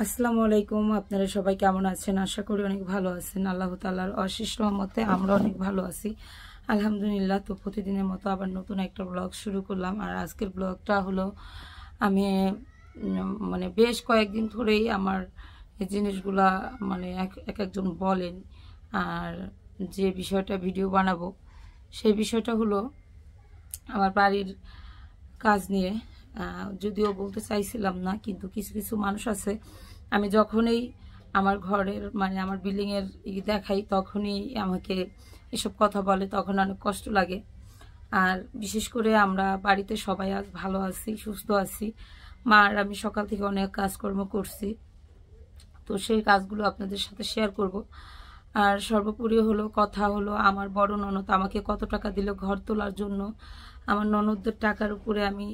আসসালামু আলাইকুম। আপনারা সবাই কেমন আছেন? আশা করি অনেক ভালো আছেন। আল্লাহ তাআলার অশেষ রহমতে আমরা অনেক ভালো আছি, আলহামদুলিল্লাহ। তো প্রতিদিনের মতো আবার নতুন একটা ব্লগ শুরু করলাম। আর আজকের ব্লগটা হলো আমি মানে বেশ কয়েকদিন ধরেই আমার এই জিনিসগুলা মানে একজন বলেন, আর যে বিষয়টা ভিডিও বানাবো সেই বিষয়টা হলো আমার বাড়ির কাজ নিয়ে। যদিও বলতে চাইছিলাম না, কিন্তু কিছু কিছু মানুষ আছে, আমি যখনই আমার ঘরের মানে আমার বিল্ডিংয়ের দেখাই তখনই আমাকে এসব কথা বলে, তখন অনেক কষ্ট লাগে। আর বিশেষ করে আমরা বাড়িতে সবাই আজ ভালো আছি, সুস্থ আছি। মা আর আমি সকাল থেকে অনেক কাজকর্ম করছি, তো সেই কাজগুলো আপনাদের সাথে শেয়ার করব। আর সর্বোপরি হলো কথা হলো আমার বড় ননদ আমাকে কত টাকা দিল ঘর তোলার জন্য, আমার ননদদের টাকার উপরে আমি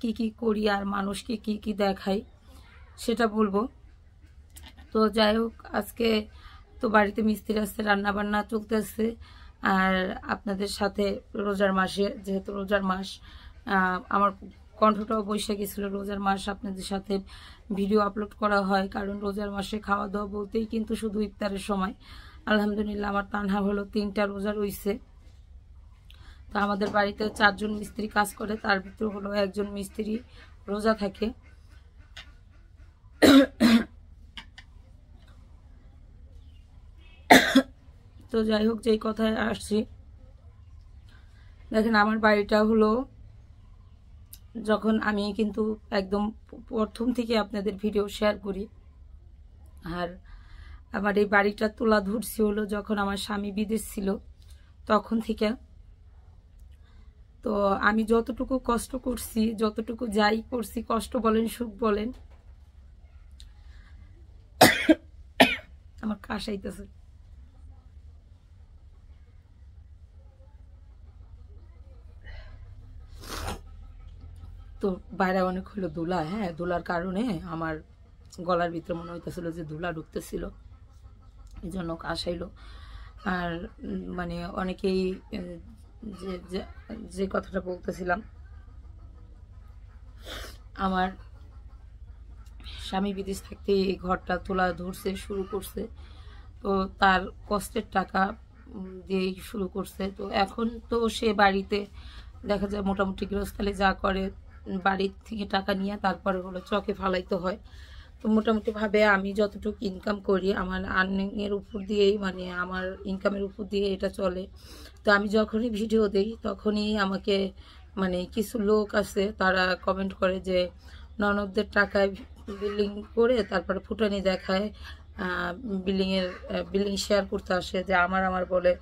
কি কি করি আর মানুষকে কি কি দেখাই সেটা বলবো। তো যাই হোক, আজকে তো বাড়িতে মিস্ত্রি আসছে, রান্না বান্না চলতেছে। আর আপনাদের সাথে রোজার মাসে, যেহেতু রোজার মাস, আমার কণ্ঠটাও বসে গেছিলো। রোজার মাস আপনাদের সাথে ভিডিও আপলোড করা হয়, কারণ রোজার মাসে খাওয়া দাওয়া বলতেই কিন্তু শুধু ইফতারের সময়। আলহামদুলিল্লাহ আমার তানহা হলো 3টা রোজা রইছে। তো আমাদের বাড়িতে 4 জন মিস্ত্রি কাজ করে, তার ভিতর হলো একজন মিস্ত্রি রোজা থাকে। তো যাই হোক, যেই কথায় আসছি, দেখেন আমার বাড়িটা হলো, যখন আমি কিন্তু একদম প্রথম থেকে আপনাদের ভিডিও শেয়ার করি, আর আমার এই বাড়িটা তোলা ধরছি হলো যখন আমার স্বামী বিদেশ ছিল তখন থেকে। তো আমি যতটুকু কষ্ট করছি, যতটুকু যাই করছি, কষ্ট বলেন সুখ বলেন, আমার কাশাইতেছে। তো বাইরে অনেক হলো ধুলা, হ্যাঁ, ধুলার কারণে আমার গলার ভিতরে মনে হইতেছিল যে ধুলা ঢুকতেছিল, এই জন্য কাশাইলো। আর মানে অনেকেই যে যে কথাটা বলতেছিলাম, আমার স্বামী বিদেশ থাকতে এই ঘরটা তোলা ধরছে, শুরু করছে। তো তার কষ্টের টাকা দিয়েই শুরু করছে। তো এখন তো সে বাড়িতে দেখা যায় মোটামুটি গৃহস্থালী যা করে, বাড়ির থেকে টাকা নিয়ে তারপরে হলো চকে ফালাইতে হয়। তো মোটামুটিভাবে আমি যতটুকু ইনকাম করি আমার আর্নিংয়ের উপর দিয়েই, মানে আমার ইনকামের উপর দিয়ে এটা চলে। তো আমি যখনই ভিডিও দিই তখনই আমাকে মানে কিছু লোক আছে, তারা কমেন্ট করে যে ননদদের টাকায় বিল্ডিং করে তারপরে ফুটানি দেখায়, বিল্ডিং শেয়ার করতে আসে, যে আমার বলে,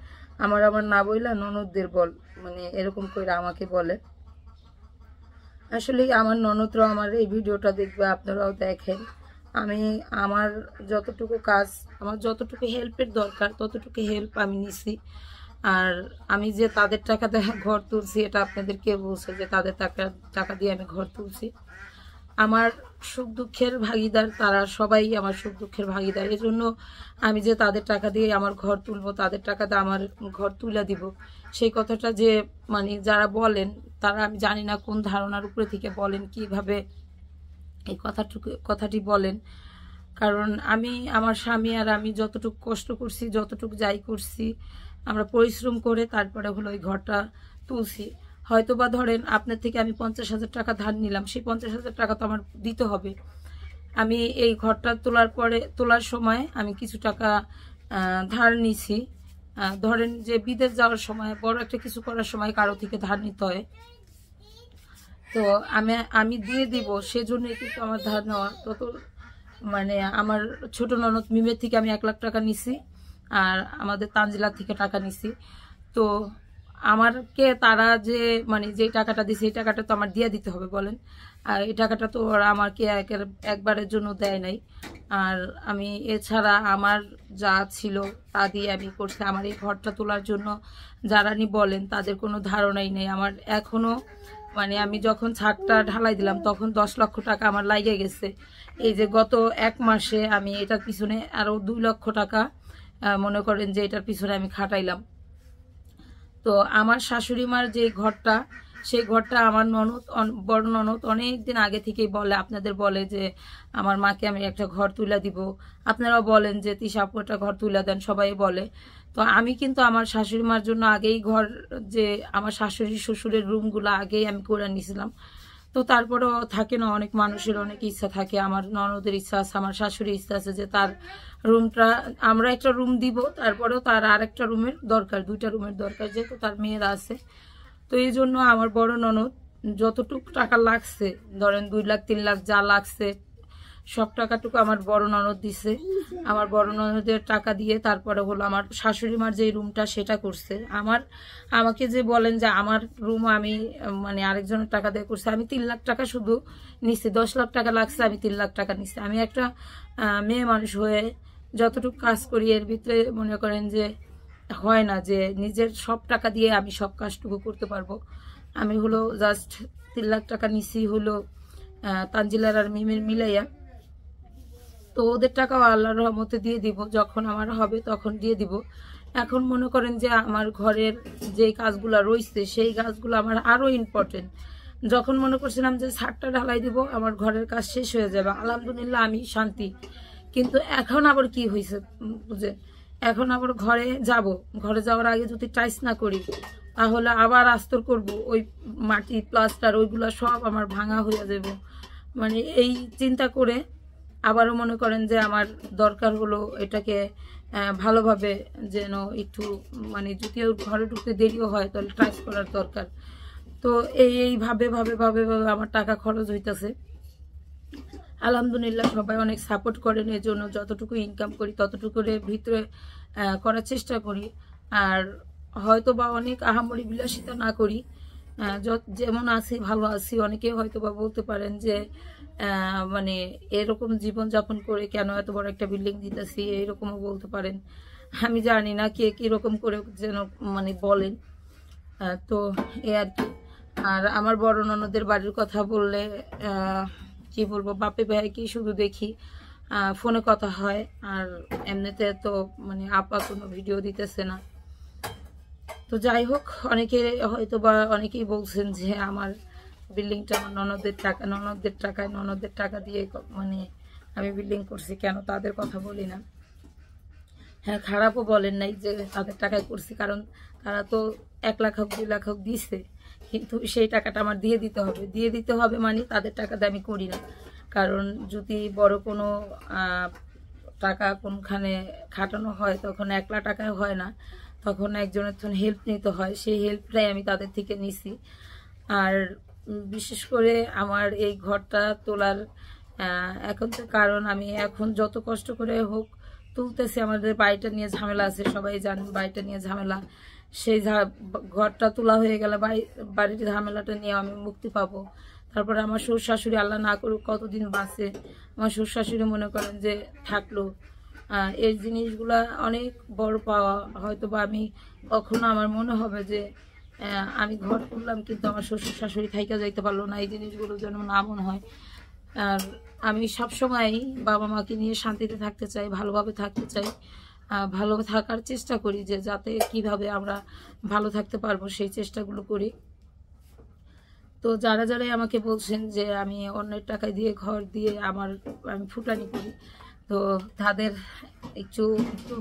আমার না বইলা ননদদের বল, মানে এরকম করে আমাকে বলে। আসলে আমার ননদরাও আমার এই ভিডিওটা দেখবে, আপনারাও দেখেন। আমি আমার যতটুকু কাজ, আমার যতটুকু হেল্পের দরকার ততটুকু হেল্প আমি নিছি। আর আমি যে তাদের টাকা দিয়ে ঘর তুলছি, এটা আপনাদেরকে বলছে যে তাদের টাকা দিয়ে আমি ঘর তুলছি। আমার সুখ দুঃখের ভাগিদার তারা, সবাই আমার সুখ দুঃখের ভাগিদার। এজন্য আমি যে তাদের টাকা দিয়ে আমার ঘর তুলবো, তাদের টাকা দিয়ে আমার ঘর তুলে দিব, সেই কথাটা যে মানে যারা বলেন, তারা আমি জানি না কোন ধারণার উপরে থেকে বলেন, কিভাবে এই কথাটি বলেন। কারণ আমি, আমার স্বামী আর আমি যতটুকু কষ্ট করছি, যতটুকু যাই করছি, আমরা পরিশ্রম করে তারপরে হলো ওই ঘরটা তুলছি। হয়তো বা ধরেন আপনার থেকে আমি 50,000 টাকা ধার নিলাম, সেই 50,000 টাকা তো আমার দিতে হবে। আমি এই ঘরটা তোলার সময় আমি কিছু টাকা ধার নিছি। ধরেন যে বিদেশ যাওয়ার সময়, বড় একটা কিছু করার সময় কারো থেকে ধার নিতে হয়, তো আমি দিয়ে দিব, সেজন্যই কিন্তু আমার ধার নেওয়া। তত মানে আমার ছোট ননদ মিমের থেকে আমি 1 লাখ টাকা নিছি, আর আমাদের তানজিলার থেকে টাকা নিছি। তো আমারকে তারা যে মানে যে টাকাটা দিছে, এই টাকাটা তো আমার দিয়ে দিতে হবে বলেন। আর এই টাকাটা তো ওরা আমাকে একবারের জন্য দেয় নাই। আর আমি এছাড়া আমার যা ছিল তা দিয়ে আমি করছি। আমার এই ঘরটা তোলার জন্য যারা বলেন তাদের কোনো ধারণাই নেই। আমার এখনো মানে আমি যখন ছাদটা ঢালাই দিলাম তখন 10 লক্ষ টাকা আমার লাগে গেছে। এই যে গত 1 মাসে আমি এটার পিছনে আরো 2 লক্ষ টাকা মনে করেন যে এটার পিছনে আমি খাটাইলাম। তো আমার শাশুড়ি মার যে ঘরটা, সেই ঘরটা আমার ননদ বড় ননদ অনেক দিন আগে থেকেই বলে, আপনাদের বলে যে আমার মাকে আমি একটা ঘর তুলে দিব, আপনারাও বলেন যে তিশা আপু একটা ঘর তুলে দেন, সবাই বলে। তো আমি কিন্তু আমার শাশুড়ি মার জন্য আগেই ঘর, যে আমার শাশুড়ি শ্বশুরের রুমগুলো আগেই আমি করে নিয়েছিলাম। তো তারপরেও থাকে না, অনেক মানুষের অনেক ইচ্ছা থাকে, আমার ননদের ইচ্ছা আছে, আমার শাশুড়ির ইচ্ছা আছে যে তার রুমটা, আমরা একটা রুম দিব, তারপরেও তার আর একটা রুমের দরকার, 2টা রুমের দরকার, যেহেতু তার মেয়েরা আছে। তো এই জন্য আমার বড় ননদ যতটুকু টাকা লাগছে, ধরেন 2 লাখ 3 লাখ যা লাগছে সব টাকাটুকু আমার বড় ননদ দিছে। আমার বড় ননদের টাকা দিয়ে তারপরে হলো আমার শাশুড়ি মার যে রুমটা সেটা করছে। আমাকে যে বলেন যে আমার রুম আমি মানে আরেকজনের টাকা দিয়ে করছে, আমি 3 লাখ টাকা শুধু নিচ্ছি, 10 লাখ টাকা লাগছে, আমি 3 লাখ টাকা নিচ্ছি। আমি একটা মেয়ে মানুষ হয়ে যতটুকু কাজ করি এর ভিতরে মনে করেন যে হয় না যে নিজের সব টাকা দিয়ে আমি সব কাজটুকু করতে পারবো। আমি হলো জাস্ট 3 লাখ টাকা নিচ্ছি হলো তানজিলার আর মিমের মিলাইয়া। তো ওদের টাকাও আল্লাহর রহমতে দিয়ে দিব, যখন আমার হবে তখন দিয়ে দিব। এখন মনে করেন যে আমার ঘরের যে কাজগুলো রয়েছে সেই কাজগুলো আমার আরও ইম্পর্টেন্ট। যখন মনে করছিলাম যে ছাদটা ঢালাই দিব আমার ঘরের কাজ শেষ হয়ে যাবে, আলহামদুলিল্লাহ আমি শান্তি। কিন্তু এখন আবার কি হয়েছে বুঝে, এখন আবার ঘরে যাওয়ার আগে যদি টাইস না করি তাহলে আবার আস্তর করব, ওই মাটি প্লাস্টার ওইগুলো সব আমার ভাঙা হয়ে যাবে। মানে এই চিন্তা করে আবারও মনে করেন যে আমার দরকার হলো এটাকে ভালোভাবে যেন একটু, মানে যদি ঘরে ঢুকতে দেরিও হয় তাহলে টাইস করার দরকার। তো এইভাবে ভাবে ভাবে ভাবে আমার টাকা খরচ হইতেছে। আলহামদুলিল্লাহ সবাই অনেক সাপোর্ট করেন, এর জন্য যতটুকু ইনকাম করি ততটুকুর ভিতরে করার চেষ্টা করি। আর হয়তো বা অনেক আহামরি বিলাসিতা না করি, যেমন আছি ভালো আছি। অনেকে হয়তো বা বলতে পারেন যে মানে এরকম জীবনযাপন করে কেন এত বড় একটা বিল্ডিং দিতেছি, এইরকমও বলতে পারেন। আমি জানি না কে কীরকম করে যেন মানে বলেন। তো এ আর কি। আর আমার বড় ননদের বাড়ির কথা বললে কি বলবো, বাপে ভাই কি শুধু দেখি ফোনে কথা হয়, আর এমনিতে তো মানে আপা কোনো ভিডিও দিতেছে না। তো যাই হোক, অনেকে হয়তো বা অনেকেই বলছেন যে আমার বিল্ডিংটা আমার ননদের টাকা দিয়ে মানে আমি বিল্ডিং করছি, কেন তাদের কথা বলি না। হ্যাঁ, খারাপও বলেন নাই যে তাদের টাকায় করছি, কারণ তারা তো 1 লাখ হোক 2 লাখ হোক দিচ্ছে, কিন্তু সেই টাকাটা আমার দিয়ে দিতে হবে মানে তাদের টাকাতে আমি করি না। কারণ যদি বড় কোনো টাকা কোনখানে খাটানো হয় তখন 1 লাখ টাকায় হয় না, তখন একজনের তখন হেল্প নিতে হয়, সেই হেল্পটাই আমি তাদের থেকে নিছি। আর বিশেষ করে আমার এই ঘরটা তোলার এখন তো কারণ আমি এখন যত কষ্ট করে হোক তুলতেছি, আমাদের বাড়িটা নিয়ে ঝামেলা আছে, সবাই জানেন বাড়িটা নিয়ে ঝামেলা। সেই ঘরটা তোলা হয়ে গেলে বাড়ির ঝামেলাটা নিয়ে আমি মুক্তি পাবো। তারপরে আমার শ্বশুর শাশুড়ি আল্লাহ না করুক কতদিন বাঁচে, আমার শ্বশুর শাশুড়ি মনে করেন যে থাকলো। এই জিনিসগুলা অনেক বড় পাওয়া। হয়তো বা আমি কখনো আমার মনে হবে যে আমি ঘর তুললাম কিন্তু আমার শ্বশুর শাশুড়ি থাইকা যাইতে পারলো না, এই জিনিসগুলো যেন না মনে হয়। আর আমি সবসময় বাবা মাকে নিয়ে শান্তিতে থাকতে চাই, ভালোভাবে থাকতে চাই, ভালো থাকার চেষ্টা করি, যে যাতে কিভাবে আমরা ভালো থাকতে পারবো সেই চেষ্টাগুলো করি। তো যারা যারাই আমাকে বলছেন যে আমি অন্যের টাকা দিয়ে ঘর দিয়ে আমি ফুটানি করি, তো তাদের একটু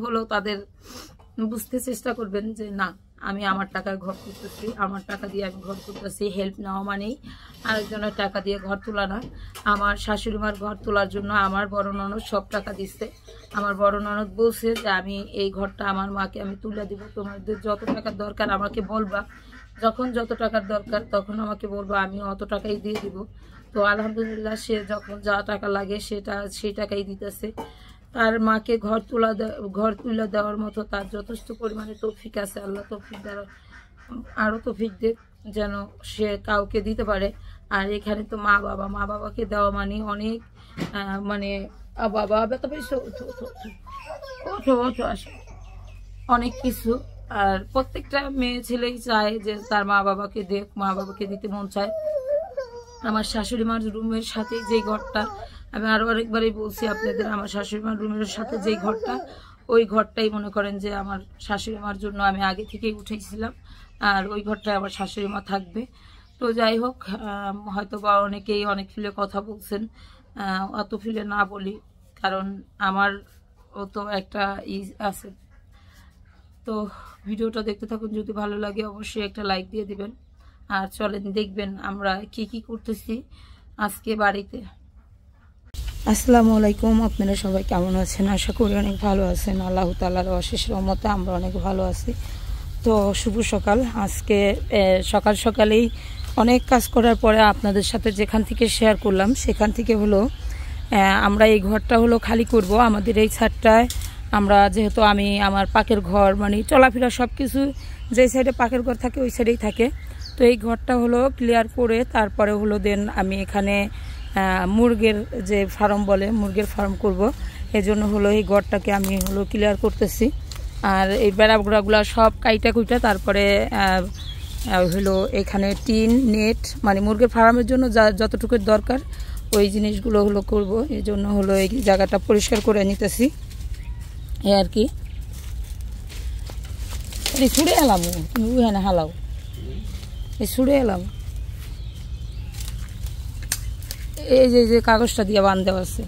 হলেও তাদের বুঝতে চেষ্টা করবেন যে না, আমি আমার টাকায় ঘর করতেছি, আমার টাকা দিয়ে আমি ঘর করতেছি। হেল্প নেওয়া মানেই আরেকজনের টাকা দিয়ে ঘর তোলা না। আমার শাশুড়ি মার ঘর তোলার জন্য আমার বড় ননদ সব টাকা দিচ্ছে। আমার বড় ননদ বলছে যে আমি এই ঘরটা আমার মাকে আমি তুলে দিব, তোমাদের যত টাকার দরকার আমাকে বলবা, যখন যত টাকার দরকার তখন আমাকে বলবা, আমি অত টাকাই দিয়ে দিব। তো আলহামদুলিল্লাহ সে যখন যা টাকা লাগে সেই টাকাই দিতেছে। তার মাকে ঘর তুলে দেওয়ার মতো তার যথেষ্ট পরিমাণে তৌফিক আছে। আল্লাহ তৌফিক দ্বারা আরও তৌফিক দেখ যেন সে কাউকে দিতে পারে। আর এখানে তো মা বাবাকে দেওয়া মানে অনেক মানে বাবা বেতা পেয়েছে অনেক কিছু। আর প্রত্যেকটা মেয়ে ছেলেই চায় যে তার মা বাবাকে দিতে মন চায়। আমার শাশুড়ি মার রুমের সাথে যেই ঘরটা, আমি আরো অনেকবারই বলছি আপনাদের, আমার শাশুড়ি মার রুমের সাথে যেই ঘরটা, ওই ঘরটাই মনে করেন যে আমার শাশুড়ি মার জন্য আমি আগে থেকেই উঠেছিলাম, আর ওই ঘরটায় আমার শাশুড়ি মা থাকবে। তো যাই হোক, হয়তো বা অনেকেই অনেক ফিলে কথা বলছেন, অত ফিলে না বলি, কারণ আমার ও তো একটা আছে। তো ভিডিওটা দেখতে থাকুন, যদি ভালো লাগে অবশ্যই একটা লাইক দিয়ে দিবেন। আর চলেন দেখবেন আমরা কি কি করতেছি আজকে বাড়িতে। আসসালামু আলাইকুম, আপনারা সবাই কেমন আছেন? আশা করি অনেক ভালো আছেন। আল্লাহ তাআলার অশেষ রহমতে আমরা অনেক ভালো আছি। তো শুভ সকাল। আজকে সকাল সকালেই অনেক কাজ করার পরে আপনাদের সাথে যেখান থেকে শেয়ার করলাম সেখান থেকে হলো আমরা এই ঘরটা হলো খালি করব। আমাদের এই ছাদটায় আমরা যেহেতু আমি আমার পাকের ঘর মানে চলাফেরা সব কিছু যে সাইডে পাকের ঘর থাকে ওই সাইডেই থাকে। তো এই ঘরটা হলো ক্লিয়ার করে তারপরে হলো দেন আমি এখানে মুরগের যে ফার্ম বলে মুরগের ফার্ম করব। এজন্য হলো এই ঘরটাকে আমি হলো ক্লিয়ার করতেছি। আর এই বেড়াগুড়াগুলা সব কাইটা কুইটা তারপরে হলো এখানে টিন নেট মানে মুরগির ফার্মের জন্য যতটুকু দরকার ওই জিনিসগুলো হলো করব। এই জন্য হলো এই জায়গাটা পরিষ্কার করে নিতেছি এই আর কি। এই ছুড়ে এলাম তুমি উহানে হালাও, এই ছুড়ে এলাম। এই যে কাগজটা দিয়ে বাঁধ দেওয়া আছে।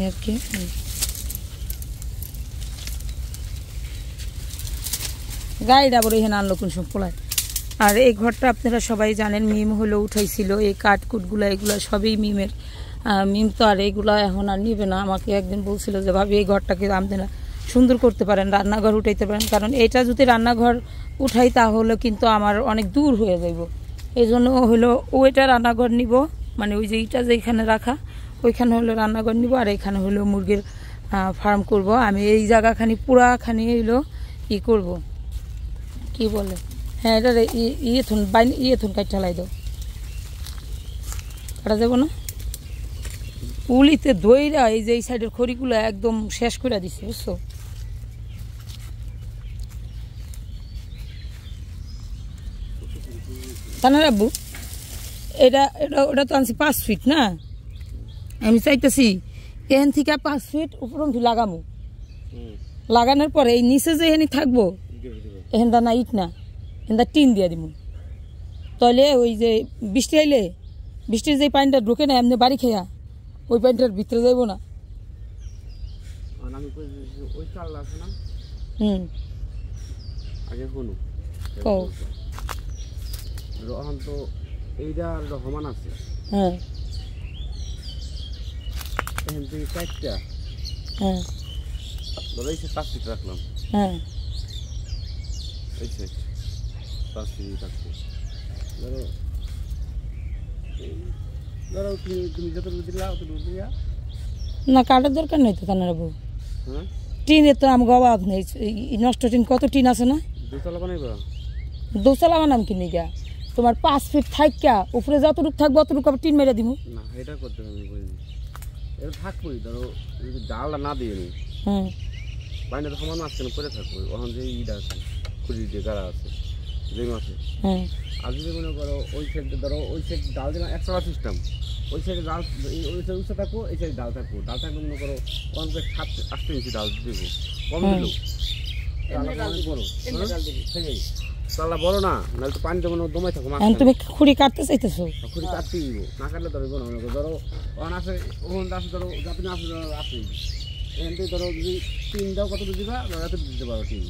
আর কি গাড়িটা বড় এখানে আনলো কোন সব পোলায়। আর এই ঘরটা আপনারা সবাই জানেন মিম হলো উঠাইছিল, এই কাঠকুটগুলো এগুলো সবই মিমের। মিম তো আর এইগুলো এখন আর নিবে না। আমাকে একদিন বলছিল যে ভাবি এই ঘরটাকে আপনারা সুন্দর করতে পারেন, রান্নাঘর উঠাইতে পারেন, কারণ এটা যদি রান্নাঘর উঠাই তাহলে কিন্তু আমার অনেক দূর হয়ে যাইব। এই জন্য হলো ওইটা রান্নাঘর নিব, মানে ওই যে ইটা যেখানে রাখা ওইখানে হলো রান্নাঘর নিব, আর এখানে হলো মুরগির ফার্ম করব। আমি এই জায়গাখানি পুরাখানি হইলো ই করব, কি বলে হ্যাঁ এটা ইয়েথুন কাজ চালাই দাও, কাটা যাবো না। উলিতে দইরা এই যে এই সাইডের খড়িগুলো একদম শেষ করে দিছে বুঝছো। কানা রাব্বু এটা এটা ওটা তো আনছি 5 ফিট না, আমি চাইতেছি এখান থেকে 5 ফিট উপরম লাগামো। লাগানোর পরে এই নিচে যে এখানে থাকবো এখানটা না ইট না এখানটা টিন দিয়ে দিব, তাহলে ওই যে বৃষ্টি আইলে বৃষ্টির যে পানিটা ঢোকে না এমনি বাড়ি খেয়া ওই পানিটার ভিতরে যাইব না। হ্যাঁ হ্যাঁ রাখলাম। হ্যাঁ না কাটার দরকার নেই তো কানার বাবু। টিনের তো আমাকে অভাব নেই, নষ্ট টিন কত টিন আছে না। দোতলা বানাম কিনে গা তোমার 5 ফিট থাকা উপরে যতটুকু থাকবো অতটুকু আবার টিন মেরে দিব না। এটা করতে হবে এটা থাকবোই, ধরো যদি ডালটা না দিয়ে নি পানিটা তো সমান মাছ কেন করে থাকবো। ওখান যে ইট আছে খুঁড়ি দিয়ে গাড়া আছে যে মাছে। আর যদি মনে করো ওই সাইডে ধরো ওই সাইড ডাল দিলাম একটা সিস্টেম, ওই সাইডে ডাল ওই সাইড উঁচা থাকবো এই সাইডে ডাল থাকবো। ডাল থাকলে মনে করো ওখান থেকে 7-8 ইঞ্চি ডাল দেবো কম দিল বড় তাহলে বড় না নাহলে তো পানিটা মনে দমাই থাকো। তুমি খুঁড়ি কাটতে চাইতেছো, খুঁড়ি কাটতে দিব না কাটলে ধরো ধরো ওখান আছে ওখান আছে ধরো যাতে না আছে আছে এখান থেকে ধরো যদি টিন দাও কত দিবা এত দিতে পারো টিন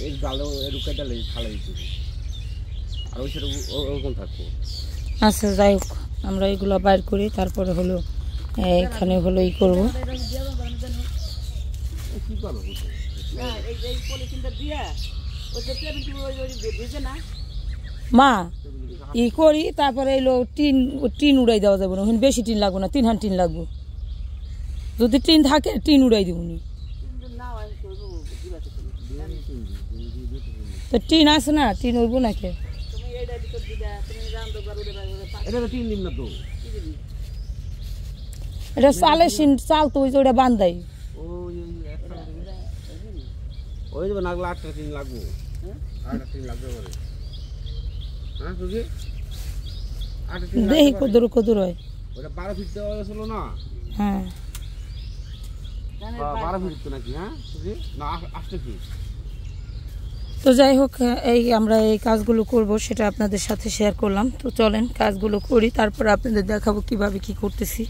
এই ডালে রুকাই ডালে খালে দিতে আর ওই সেটা ওরকম থাকবো। আচ্ছা যাই হোক আমরা এগুলো বাইর করি তারপরে হলো এখানে হলো ই করবো। কি করবো মা ই করি তারপরে এলো টিন টিন উড়াই দেওয়া যাবে না, ওখানে বেশি টিন লাগবে না, 3 হান টিন লাগবে। যদি টিন থাকে টিন উড়াই দিব নি। তো টিন আছে না, টিন উড়বো নাকি এটা চালে চাল তো ওই যে ওটা বান্ধাই ওই যে নাগলা 8টা টিন লাগবো। 8টা টিন লাগবে বলে হ্যাঁ সুজি 8টা টিন দেখি কদুর কদুর হয় ওটা 12 ফিট দেওয়া ছিল না। হ্যাঁ 12 ফিট তো নাকি? হ্যাঁ না 8 ফিট। তো যাই হোক, এই আমরা এই কাজগুলো করব সেটা আপনাদের সাথে শেয়ার করলাম। তো চলেন কাজগুলো করি, তারপর আপনাদের দেখাবো কিভাবে কি করতেছি।